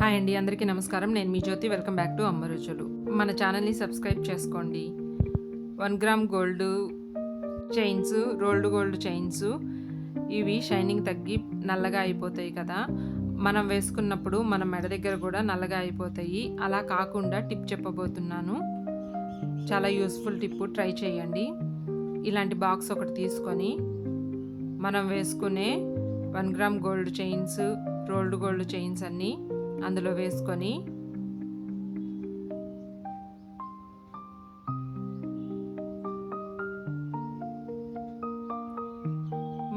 Hi అండి, అందరికీ నమస్కారం. నేను మీ జ్యోతి. వెల్కమ్ బ్యాక్ టు అమ్మ రుచులు. మన ఛానల్ని సబ్స్క్రైబ్ చేసుకోండి. 1 gram gold chains, rolled gold chains, ఇవి షైనింగ్ తగ్గి నల్లగా అయిపోతాయి కదా. మనం వేసుకున్నప్పుడు మన మెడ దగ్గర కూడా నల్లగా అయిపోతాయి. అలా కాకుండా టిప్ చెప్పబోతున్నాను. చాలా యూస్ఫుల్ టిప్, ట్రై చేయండి. ఇలాంటి బాక్స్ ఒకటి తీసుకొని మనం వేసుకునే 1 gram gold chains, rolled gold chains అన్నీ అందులో వేసుకొని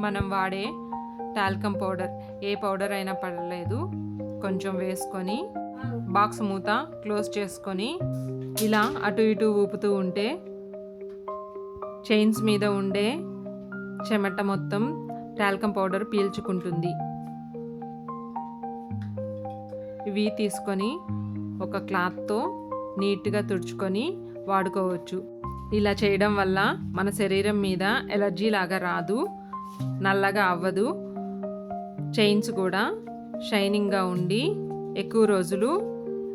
మనం వాడే టాల్కమ్ పౌడర్, ఏ పౌడర్ అయినా పర్లేదు, కొంచెం వేసుకొని బాక్స్ మూత క్లోజ్ చేసుకొని ఇలా అటు ఇటు ఊపుతూ ఉంటే చైన్స్ మీద ఉండే చెమట మొత్తం టాల్కమ్ పౌడర్ పీల్చుకుంటుంది. ఇవి తీసుకొని ఒక క్లాత్తో నీట్గా తుడుచుకొని వాడుకోవచ్చు. ఇలా చేయడం వల్ల మన శరీరం మీద ఎలర్జీ లాగా రాదు, నల్లగా అవ్వదు. చైన్స్ కూడా షైనింగ్గా ఉండి ఎక్కువ రోజులు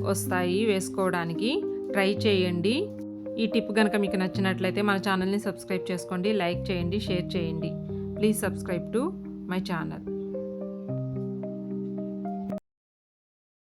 వస్తాయి వేసుకోవడానికి. ట్రై చేయండి. ఈ టిప్ కనుక మీకు నచ్చినట్లయితే మన ఛానల్ని సబ్స్క్రైబ్ చేసుకోండి, లైక్ చేయండి, షేర్ చేయండి. Please subscribe to my channel.